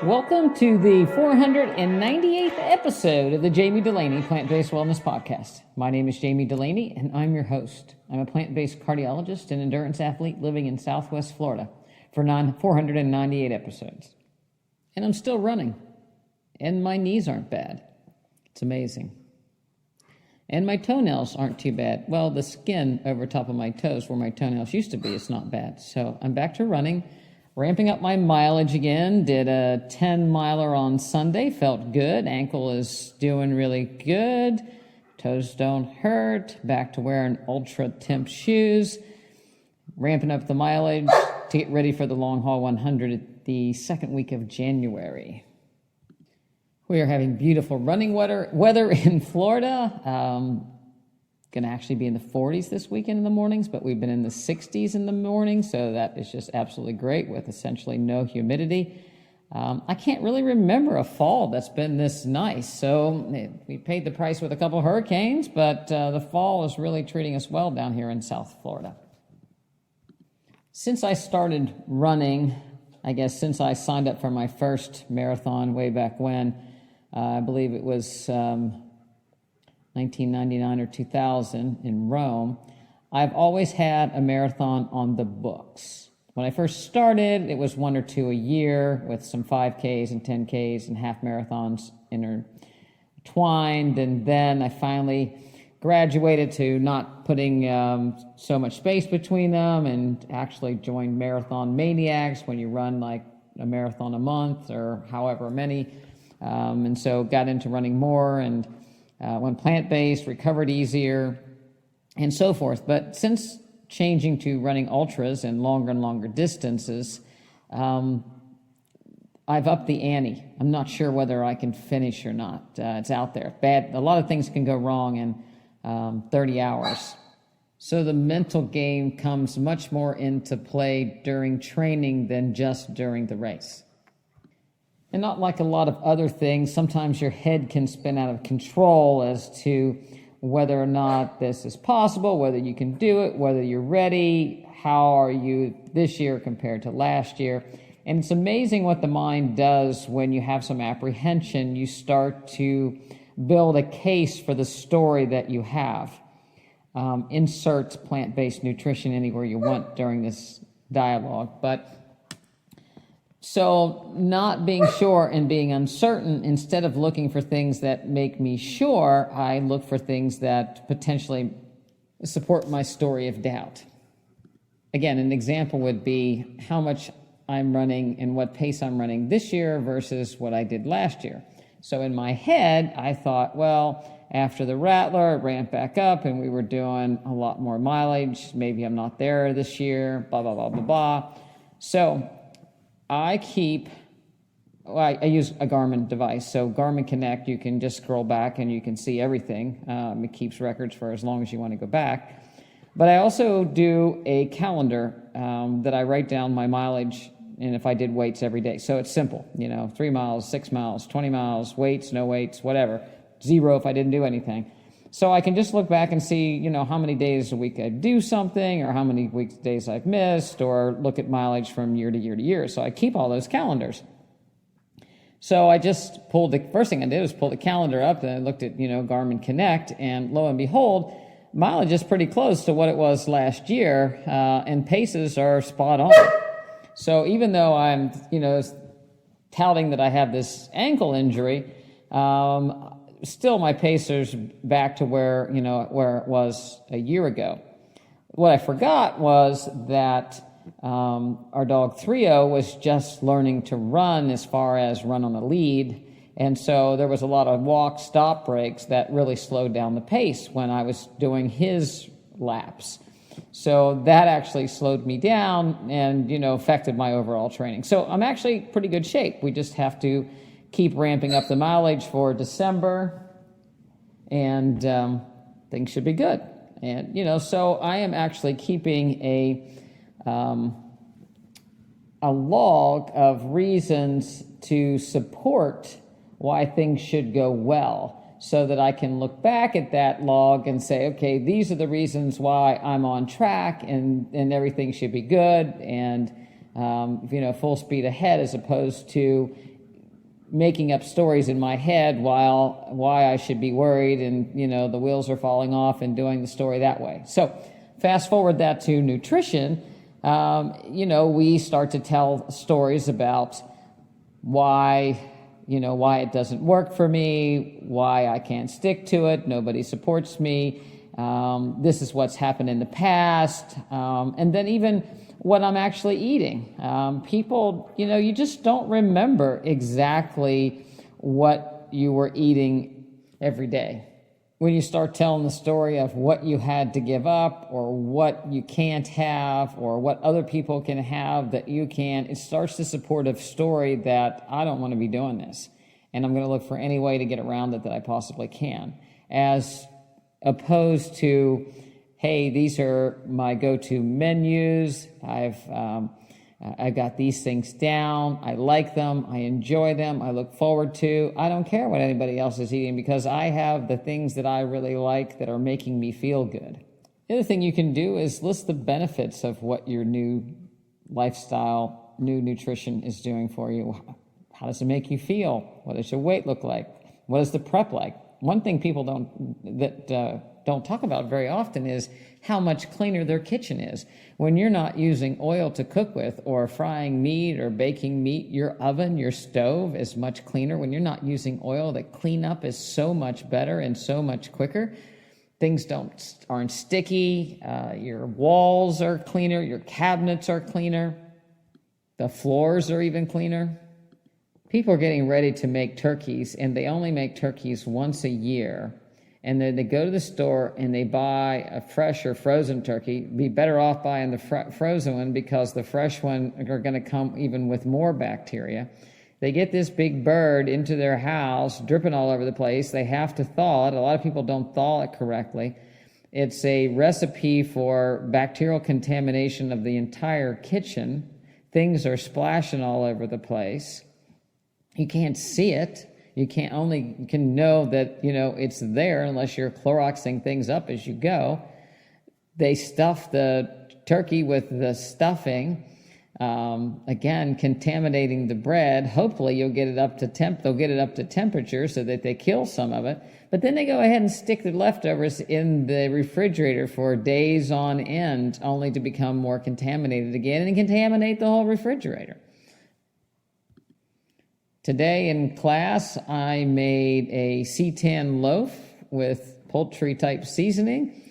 Welcome to the 498th episode of the Jami Dulaney Plant-Based Wellness Podcast. My name is Jami Dulaney, and I'm your host. I'm a plant-based cardiologist and endurance athlete living in Southwest Florida for 498 episodes. And I'm still running, and my knees aren't bad. It's amazing. And my toenails aren't too bad. Well, the skin over top of my toes where my toenails used to be is not bad. So I'm back to running. Ramping up my mileage again, did a 10-miler on Sunday, felt good. Ankle is doing really good. Toes don't hurt. Back to wearing ultra temp shoes. Ramping up the mileage to get ready for the long haul 100 the second week of January. We are having beautiful running weather in Florida. Going to actually be in the 40s this weekend in the mornings, but we've been in the 60s in the morning, so that is just absolutely great with essentially no humidity. I can't really remember a fall that's been this nice, so we paid the price with a couple hurricanes, but the fall is really treating us well down here in South Florida. Since I started running, I guess since I signed up for my first marathon way back when, I believe it was 1999 or 2000 in Rome, I've always had a marathon on the books. When I first started, it was one or two a year with some 5Ks and 10Ks and half marathons intertwined. And then I finally graduated to not putting so much space between them and actually joined Marathon Maniacs when you run like a marathon a month or however many. And so got into running more and went plant-based, recovered easier, and so forth. But since changing to running ultras and longer distances, I've upped the ante. I'm not sure whether I can finish or not. It's out there. A lot of things can go wrong in 30 hours. So the mental game comes much more into play during training than just during the race. And not like a lot of other things, sometimes your head can spin out of control as to whether or not this is possible, whether you can do it, whether you're ready, how are you this year compared to last year. And it's amazing what the mind does when you have some apprehension. You start to build a case for the story that you have. Insert plant-based nutrition anywhere you want during this dialogue, but so not being sure and being uncertain, instead of looking for things that make me sure, I look for things that potentially support my story of doubt. Again, an example would be how much I'm running and what pace I'm running this year versus what I did last year. So in my head, I thought, well, after the Rattler, it ramped back up and we were doing a lot more mileage. Maybe I'm not there this year, blah, blah, blah, blah, blah. So I use a Garmin device. So Garmin Connect, you can just scroll back and you can see everything. It keeps records for as long as you want to go back. But I also do a calendar that I write down my mileage and if I did weights every day. So it's simple, 3 miles, 6 miles, 20 miles, weights, no weights, whatever. 0 if I didn't do anything. So I can just look back and see, how many days a week I do something or how many days I've missed or look at mileage from year to year to year. So I keep all those calendars. So I just first thing I did was pull the calendar up and I looked at, Garmin Connect and lo and behold, mileage is pretty close to what it was last year and paces are spot on. So even though I'm, touting that I have this ankle injury, still my pacer's back to where it was a year ago. What I forgot was that our dog 3-0 was just learning to run as far as run on a lead. And so there was a lot of walk stop breaks that really slowed down the pace when I was doing his laps. So that actually slowed me down and, affected my overall training. So I'm actually in pretty good shape. We just have to keep ramping up the mileage for December, and things should be good. And, so I am actually keeping a log of reasons to support why things should go well, so that I can look back at that log and say, okay, these are the reasons why I'm on track and everything should be good and, full speed ahead, as opposed to making up stories in my head why I should be worried, and the wheels are falling off, and doing the story that way. So fast forward that to nutrition. We start to tell stories about why it doesn't work for me, why I can't stick to it, nobody supports me, this is what's happened in the past, and then even what I'm actually eating. People, you just don't remember exactly what you were eating every day. When you start telling the story of what you had to give up, or what you can't have, or what other people can have that you can, it starts to support a story that I don't want to be doing this, and I'm going to look for any way to get around it that I possibly can, as opposed to, hey, these are my go-to menus, I've got these things down, I like them, I enjoy them, I look forward to. I don't care what anybody else is eating, because I have the things that I really like that are making me feel good. The other thing you can do is list the benefits of what your new lifestyle, new nutrition is doing for you. How does it make you feel? What does your weight look like? What is the prep like? One thing people don't talk about very often is how much cleaner their kitchen is. When you're not using oil to cook with, or frying meat or baking meat, your oven, your stove is much cleaner. When you're not using oil, the cleanup is so much better and so much quicker. Things aren't sticky. Your walls are cleaner. Your cabinets are cleaner. The floors are even cleaner. People are getting ready to make turkeys, and they only make turkeys once a year. And then they go to the store and they buy a fresh or frozen turkey. Be better off buying the frozen one, because the fresh one are going to come even with more bacteria. They get this big bird into their house, dripping all over the place. They have to thaw it. A lot of people don't thaw it correctly. It's a recipe for bacterial contamination of the entire kitchen. Things are splashing all over the place. You can't see it. You can know that, it's there unless you're Cloroxing things up as you go. They stuff the turkey with the stuffing, again, contaminating the bread. Hopefully you'll get it up to they'll get it up to temperature so that they kill some of it. But then they go ahead and stick the leftovers in the refrigerator for days on end, only to become more contaminated again and contaminate the whole refrigerator. Today in class, I made a C10 loaf with poultry-type seasoning.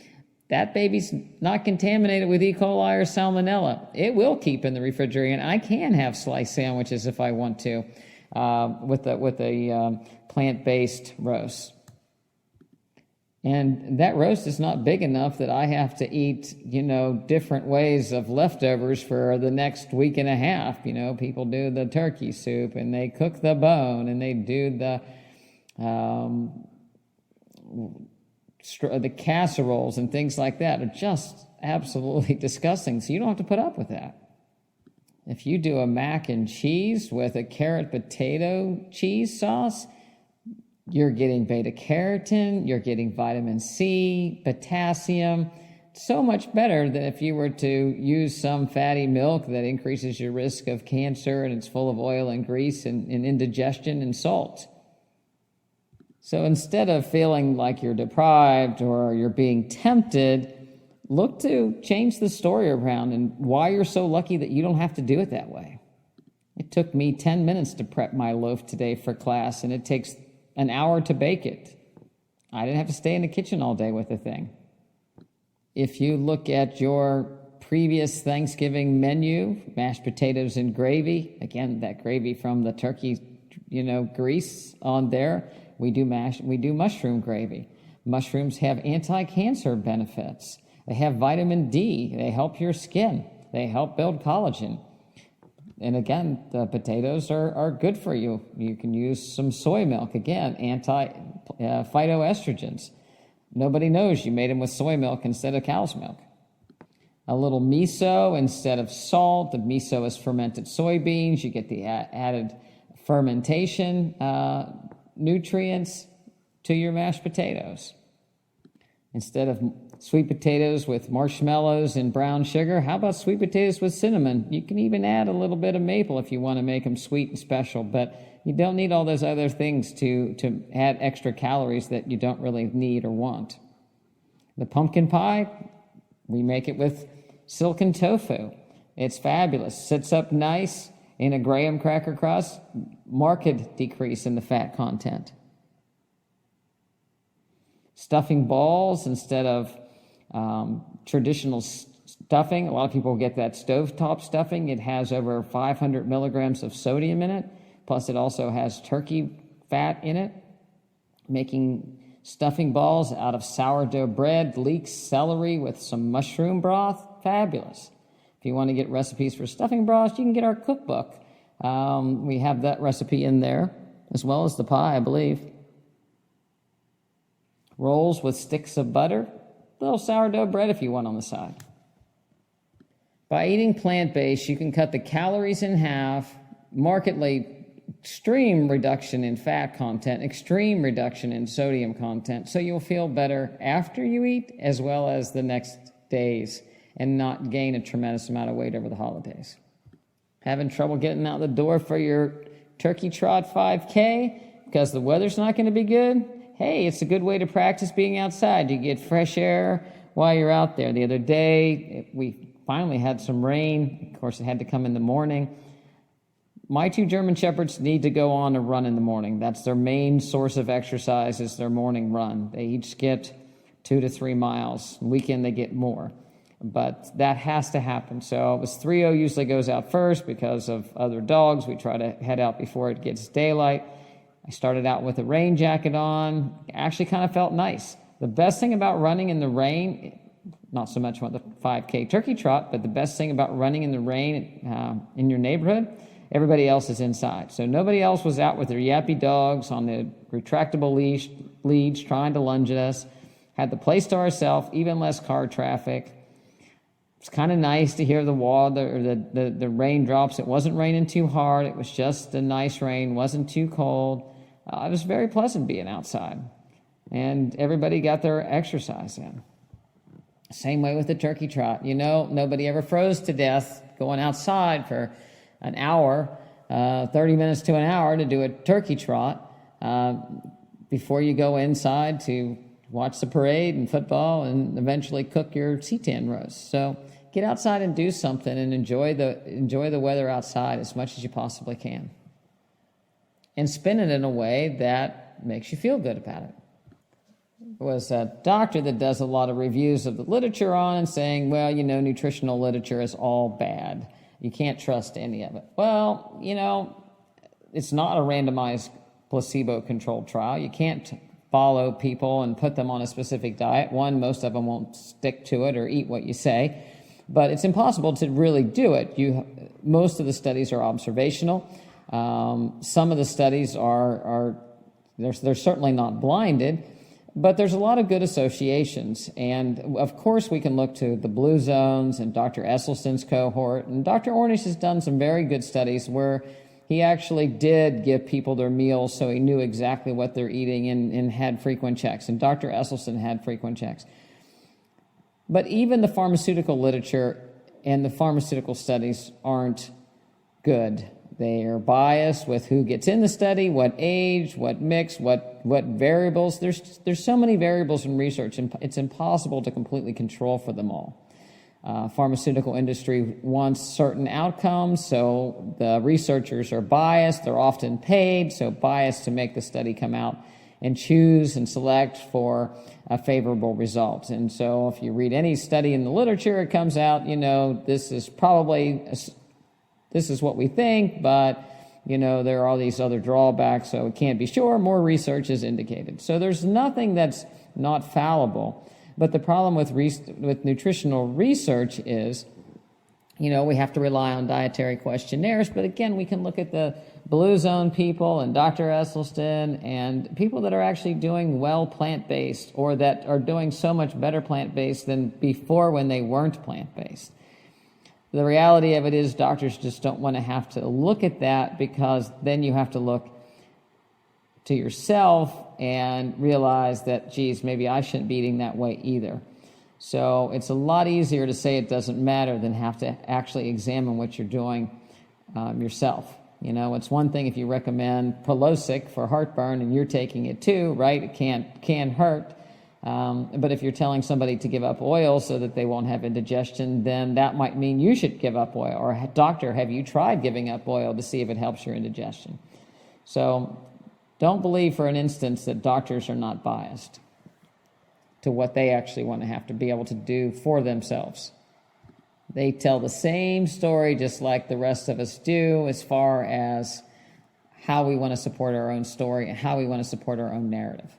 That baby's not contaminated with E. coli or salmonella. It will keep in the refrigerator, and I can have sliced sandwiches if I want to with a plant-based roast. And that roast is not big enough that I have to eat, different ways of leftovers for the next week and a half. People do the turkey soup, and they cook the bone, and they do the casseroles and things like that. Are just absolutely disgusting. So you don't have to put up with that. If you do a mac and cheese with a carrot potato cheese sauce, you're getting beta carotene, you're getting vitamin C, potassium. So much better than if you were to use some fatty milk that increases your risk of cancer, and it's full of oil and grease and indigestion and salt. So instead of feeling like you're deprived or you're being tempted, look to change the story around and why you're so lucky that you don't have to do it that way. It took me 10 minutes to prep my loaf today for class, and it takes an hour to bake it. I didn't have to stay in the kitchen all day with the thing. If you look at your previous Thanksgiving menu, mashed potatoes and gravy, again, that gravy from the turkey, grease on there, we do mushroom gravy. Mushrooms have anti-cancer benefits. They have vitamin D. They help your skin. They help build collagen. And again, the potatoes are good for you. You can use some soy milk. Again, phytoestrogens. Nobody knows you made them with soy milk instead of cow's milk. A little miso instead of salt. The miso is fermented soybeans. You get the added fermentation nutrients to your mashed potatoes. Instead of sweet potatoes with marshmallows and brown sugar. How about sweet potatoes with cinnamon? You can even add a little bit of maple if you want to make them sweet and special, but you don't need all those other things to add extra calories that you don't really need or want. The pumpkin pie, we make it with silken tofu. It's fabulous. Sits up nice in a graham cracker crust. Marked decrease in the fat content. Stuffing balls instead of traditional stuffing. A lot of people get that stovetop stuffing. It has over 500 milligrams of sodium in it. Plus, it also has turkey fat in it. Making stuffing balls out of sourdough bread, leeks, celery with some mushroom broth. Fabulous. If you want to get recipes for stuffing broths, you can get our cookbook. We have that recipe in there, as well as the pie, I believe. Rolls with sticks of butter. A little sourdough bread if you want on the side. By eating plant-based, you can cut the calories in half, markedly extreme reduction in fat content, extreme reduction in sodium content, so you'll feel better after you eat as well as the next days and not gain a tremendous amount of weight over the holidays. Having trouble getting out the door for your turkey trot 5K because the weather's not going to be good? Hey, it's a good way to practice being outside. You get fresh air while you're out there. The other day, we finally had some rain. Of course, it had to come in the morning. My 2 German Shepherds need to go on a run in the morning. That's their main source of exercise, is their morning run. They each get 2 to 3 miles. Weekend, they get more. But that has to happen. So it was 3:00 usually goes out first because of other dogs. We try to head out before it gets daylight. I started out with a rain jacket on. Actually kind of felt nice. The best thing about running in the rain, not so much about the 5K turkey trot, but the best thing about running in the rain in your neighborhood, everybody else is inside. So nobody else was out with their yappy dogs on the retractable leads trying to lunge at us. Had the place to ourselves, even less car traffic. It's kind of nice to hear the raindrops. It wasn't raining too hard. It was just a nice rain. Wasn't too cold. It was very pleasant being outside. And everybody got their exercise in. Same way with the turkey trot. You know, nobody ever froze to death going outside for an hour, 30 minutes to an hour to do a turkey trot before you go inside to watch the parade and football and eventually cook your seitan roast. So get outside and do something and enjoy the weather outside as much as you possibly can. And spin it in a way that makes you feel good about it. There was a doctor that does a lot of reviews of the literature on and saying, well, you know, nutritional literature is all bad. You can't trust any of it. Well, you know, it's not a randomized placebo-controlled trial. You can't follow people and put them on a specific diet. One, most of them won't stick to it or eat what you say. But it's impossible to really do it. Most of the studies are observational. Some of the studies they're certainly not blinded, but there's a lot of good associations. And of course, we can look to the blue zones and Dr. Esselstyn's cohort. And Dr. Ornish has done some very good studies where he actually did give people their meals so he knew exactly what they're eating and had frequent checks. And Dr. Esselstyn had frequent checks. But even the pharmaceutical literature and the pharmaceutical studies aren't good. They are biased with who gets in the study, what age, what mix, what variables. There's so many variables in research, and it's impossible to completely control for them all. Pharmaceutical industry wants certain outcomes, so the researchers are biased. They're often paid, so biased to make the study come out and choose and select for a favorable result. And so if you read any study in the literature, it comes out, you know, this is what we think, but, you know, there are all these other drawbacks, so it can't be sure. More research is indicated. So there's nothing that's not fallible. But the problem with nutritional research is, you know, we have to rely on dietary questionnaires. But again, we can look at the Blue Zone people and Dr. Esselstyn and people that are actually doing well plant-based or that are doing so much better plant-based than before when they weren't plant-based. The reality of it is doctors just don't want to have to look at that, because then you have to look to yourself and realize that, geez, maybe I shouldn't be eating that way either. So it's a lot easier to say it doesn't matter than have to actually examine what you're doing yourself. You know, it's one thing if you recommend Prilosec for heartburn and you're taking it too, right? It can hurt. But if you're telling somebody to give up oil so that they won't have indigestion, then that might mean you should give up oil. Or, doctor, have you tried giving up oil to see if it helps your indigestion? So don't believe for an instance that doctors are not biased to what they actually want to have to be able to do for themselves. They tell the same story just like the rest of us do as far as how we want to support our own story and how we want to support our own narrative.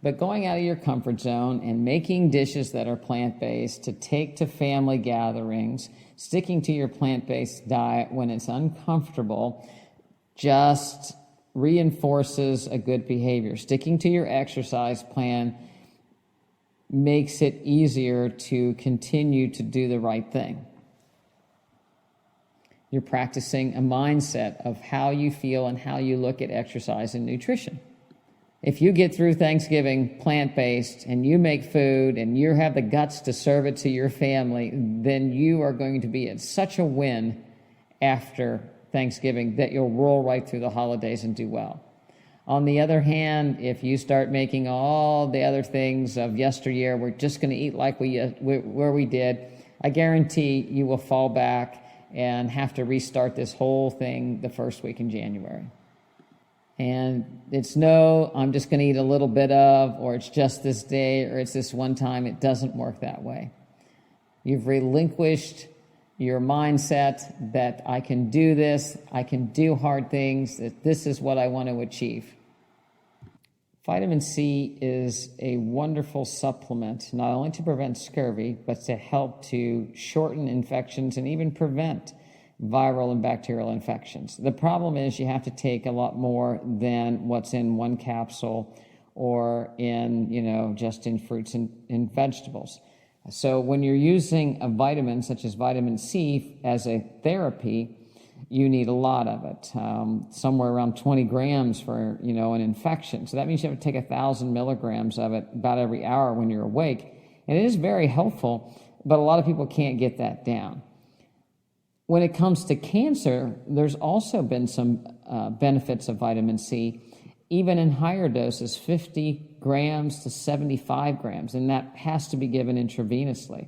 But going out of your comfort zone and making dishes that are plant-based to take to family gatherings, sticking to your plant-based diet when it's uncomfortable, just reinforces a good behavior. Sticking to your exercise plan makes it easier to continue to do the right thing. You're practicing a mindset of how you feel and how you look at exercise and nutrition. If you get through Thanksgiving plant-based and you make food and you have the guts to serve it to your family, then you are going to be at such a win after Thanksgiving that you'll roll right through the holidays and do well. On the other hand, if you start making all the other things of yesteryear, we're just going to eat like where we did, I guarantee you will fall back and have to restart this whole thing the first week in January. And it's no, I'm just going to eat a little bit of, or it's just this day, or it's this one time. It doesn't work that way. You've relinquished your mindset that I can do this, I can do hard things, that this is what I want to achieve. Vitamin C is a wonderful supplement, not only to prevent scurvy, but to help to shorten infections and even prevent viral and bacterial infections. The problem is you have to take a lot more than what's in one capsule or in, just in fruits and vegetables. So when you're using a vitamin such as vitamin C as a therapy, you need a lot of it, somewhere around 20 grams for, an infection. So that means you have to take 1,000 milligrams of it about every hour when you're awake. And it is very helpful, but a lot of people can't get that down. When it comes to cancer, there's also been some benefits of vitamin C, even in higher doses, 50 grams to 75 grams, and that has to be given intravenously.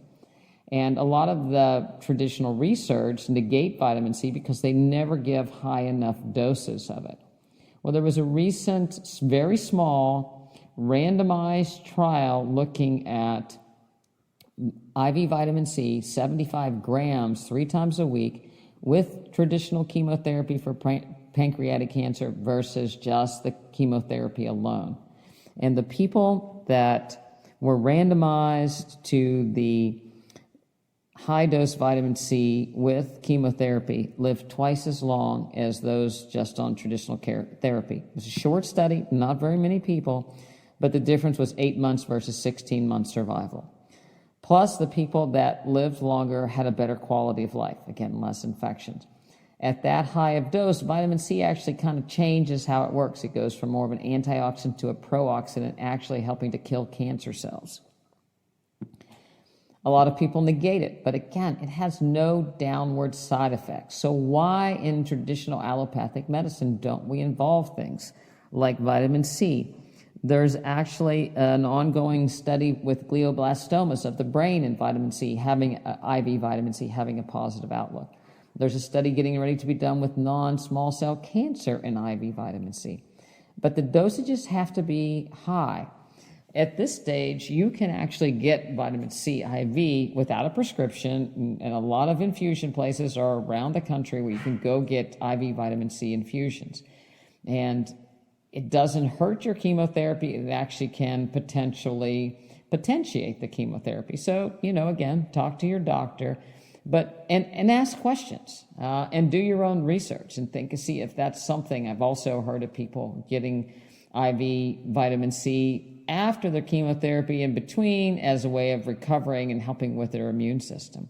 And a lot of the traditional research negate vitamin C because they never give high enough doses of it. Well, there was a recent, very small, randomized trial looking at IV vitamin C, 75 grams 3 times a week, with traditional chemotherapy for pancreatic cancer versus just the chemotherapy alone. And the people that were randomized to the high-dose vitamin C with chemotherapy lived twice as long as those just on traditional therapy. It was a short study, not very many people, but the difference was 8 months versus 16 months survival. Plus, the people that lived longer had a better quality of life, again, less infections. At that high of dose, vitamin C actually kind of changes how it works. It goes from more of an antioxidant to a pro-oxidant, actually helping to kill cancer cells. A lot of people negate it, but again, it has no downward side effects. So why in traditional allopathic medicine don't we involve things like vitamin C? There's actually an ongoing study with glioblastomas of the brain and vitamin C, having IV vitamin C, having a positive outlook. There's a study getting ready to be done with non-small cell cancer and IV vitamin C. But the dosages have to be high. At this stage, you can actually get vitamin C IV without a prescription, and a lot of infusion places are around the country where you can go get IV vitamin C infusions. And it doesn't hurt your chemotherapy. It actually can potentially potentiate the chemotherapy. So, again, talk to your doctor, but and ask questions and do your own research and see if that's something. I've also heard of people getting IV vitamin C after their chemotherapy in between as a way of recovering and helping with their immune system.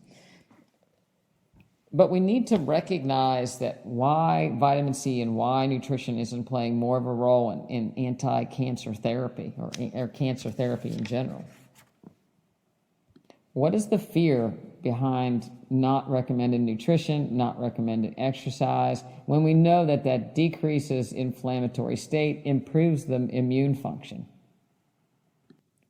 But we need to recognize that why vitamin C and why nutrition isn't playing more of a role in anti-cancer therapy or cancer therapy in general. What is the fear behind not recommending nutrition, not recommending exercise, when we know that that decreases inflammatory state, improves the immune function?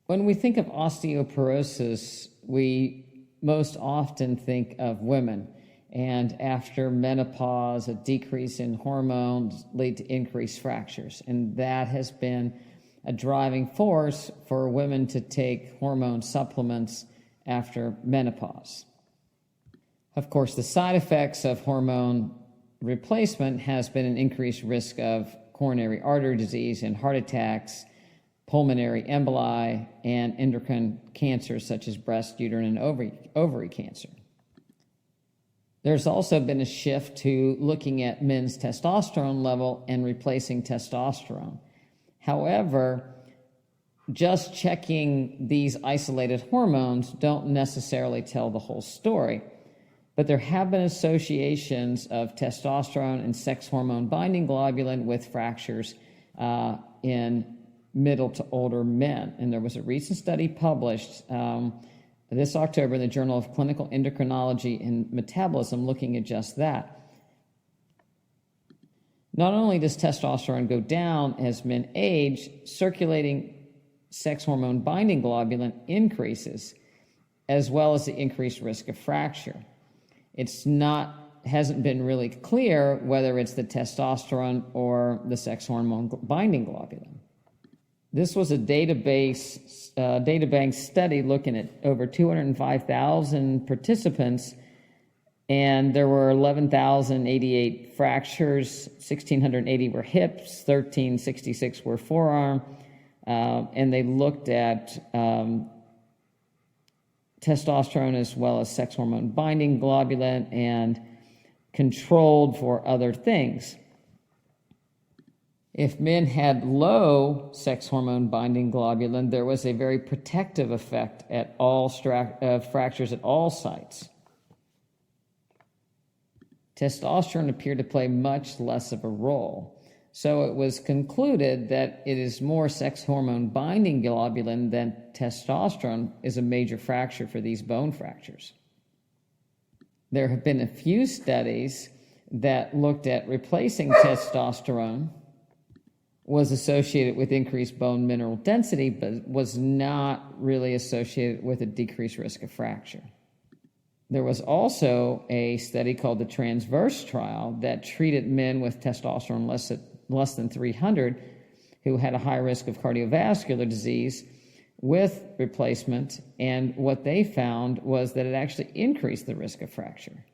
When we think of osteoporosis, we most often think of women, and after menopause, a decrease in hormones lead to increased fractures, and that has been a driving force for women to take hormone supplements after menopause. Of course, the side effects of hormone replacement has been an increased risk of coronary artery disease and heart attacks, pulmonary emboli, and endocrine cancers such as breast, uterine, and ovary cancer. There's also been a shift to looking at men's testosterone level and replacing testosterone. However, just checking these isolated hormones don't necessarily tell the whole story. But there have been associations of testosterone and sex hormone binding globulin with fractures in middle to older men. And there was a recent study published this October in the Journal of Clinical Endocrinology and Metabolism looking at just that. Not only does testosterone go down as men age, circulating sex hormone binding globulin increases, as well as the increased risk of fracture. Hasn't been really clear whether it's the testosterone or the sex hormone binding globulin. This was a databank study looking at over 205,000 participants, and there were 11,088 fractures, 1,680 were hips, 1,366 were forearm, and they looked at testosterone as well as sex hormone binding globulin and controlled for other things. If men had low sex hormone binding globulin, there was a very protective effect at all fractures at all sites. Testosterone appeared to play much less of a role. So it was concluded that it is more sex hormone binding globulin than testosterone is a major fracture for these bone fractures. There have been a few studies that looked at replacing testosterone was associated with increased bone mineral density, but was not really associated with a decreased risk of fracture. There was also a study called the Transverse trial that treated men with testosterone less than 300 who had a high risk of cardiovascular disease with replacement, and what they found was that it actually increased the risk of fracture.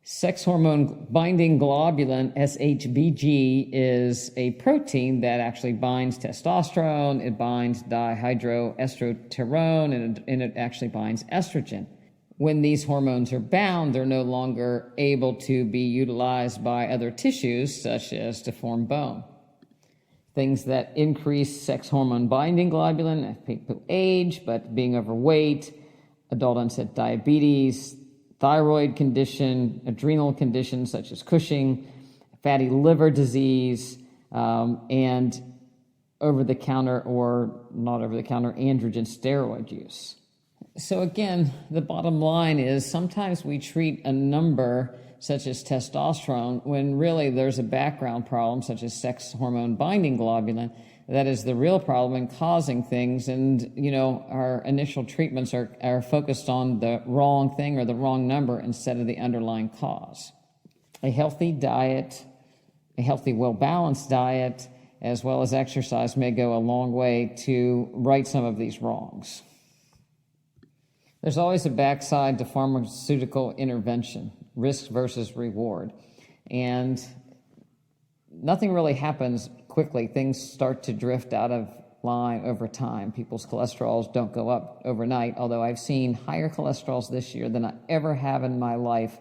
Sex hormone binding globulin, SHBG, is a protein that actually binds testosterone, it binds dihydroestradiol, and it actually binds estrogen. When these hormones are bound, they're no longer able to be utilized by other tissues, such as to form bone. Things that increase sex hormone binding globulin as people age, but being overweight, adult onset diabetes, thyroid condition, adrenal conditions such as Cushing, fatty liver disease, and over-the-counter or not over-the-counter androgen steroid use. So again, the bottom line is sometimes we treat a number such as testosterone when really there's a background problem such as sex hormone binding globulin that is the real problem and causing things, and our initial treatments are focused on the wrong thing or the wrong number instead of the underlying cause. A healthy diet, a healthy, well-balanced diet, as well as exercise may go a long way to right some of these wrongs. There's always a backside to pharmaceutical intervention, risk versus reward. And nothing really happens quickly. Things start to drift out of line over time. People's cholesterols don't go up overnight, although I've seen higher cholesterols this year than I ever have in my life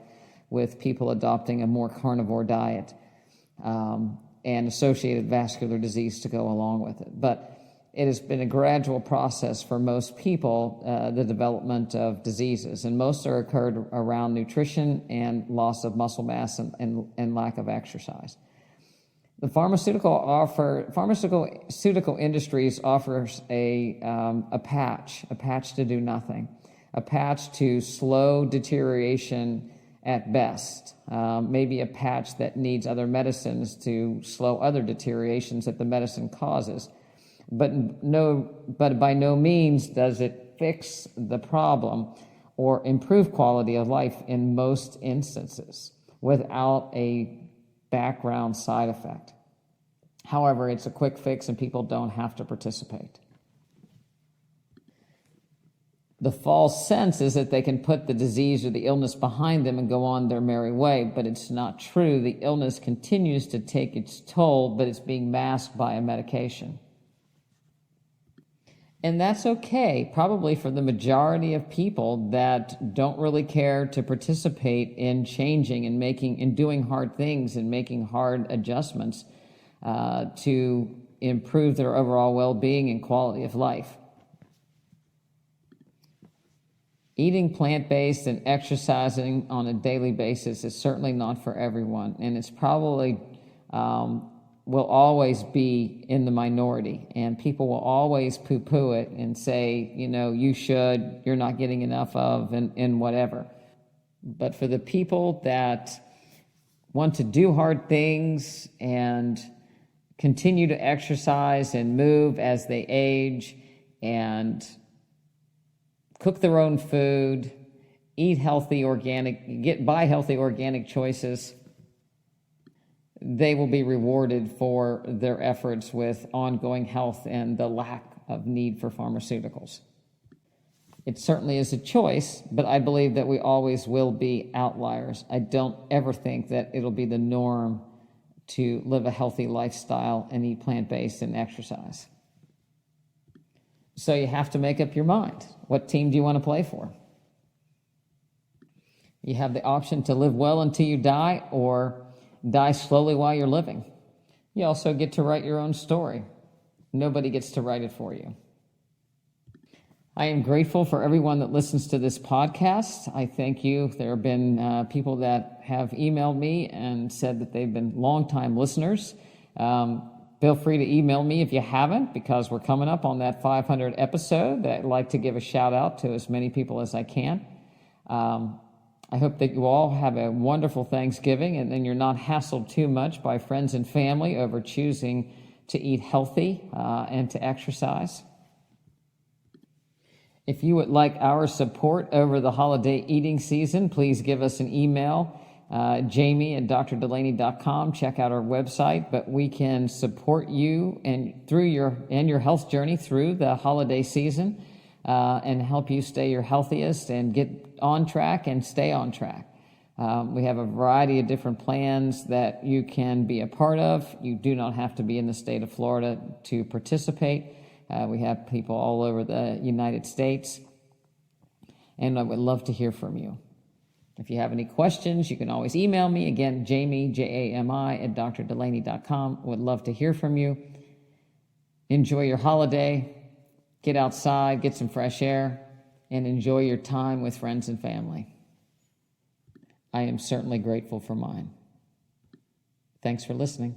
with people adopting a more carnivore diet and associated vascular disease to go along with it. But it has been a gradual process for most people, the development of diseases, and most are occurred around nutrition and loss of muscle mass and lack of exercise. The pharmaceutical industries offers a patch to do nothing. a patch to slow deterioration at best, maybe a patch that needs other medicines to slow other deteriorations that the medicine causes. But by no means does it fix the problem or improve quality of life in most instances without a background side effect. However, it's a quick fix and people don't have to participate. The false sense is that they can put the disease or the illness behind them and go on their merry way, but it's not true. The illness continues to take its toll, but it's being masked by a medication. And that's okay, probably for the majority of people that don't really care to participate in changing and doing hard things and making hard adjustments to improve their overall well-being and quality of life. Eating plant-based and exercising on a daily basis is certainly not for everyone, and it's probably will always be in the minority, and people will always poo-poo it and say, you should, you're not getting enough of, and whatever. But for the people that want to do hard things and continue to exercise and move as they age and cook their own food, eat healthy organic, buy healthy organic choices, they will be rewarded for their efforts with ongoing health and the lack of need for pharmaceuticals. It certainly is a choice, but I believe that we always will be outliers. I don't ever think that it'll be the norm to live a healthy lifestyle and eat plant-based and exercise. So you have to make up your mind. What team do you want to play for? You have the option to live well until you die or die slowly while you're living. You also get to write your own story. Nobody gets to write it for you. I am grateful for everyone that listens to this podcast. I thank you. There have been people that have emailed me and said that they've been longtime listeners. Feel free to email me if you haven't, because we're coming up on that 500 episode. I'd like to give a shout out to as many people as I can. I hope that you all have a wonderful Thanksgiving and then you're not hassled too much by friends and family over choosing to eat healthy and to exercise. If you would like our support over the holiday eating season, please give us an email, Jami@drdulaney.com. Check out our website, but we can support you and through your health journey through the holiday season and help you stay your healthiest and get on track and stay on track. We have a variety of different plans that you can be a part of. You do not have to be in the state of Florida to participate. We have people all over the United States, and I would love to hear from you. If you have any questions, you can always email me. Again, Jami, Jami, @drdulaney.com. Would love to hear from you. Enjoy your holiday. Get outside, get some fresh air, and enjoy your time with friends and family. I am certainly grateful for mine. Thanks for listening.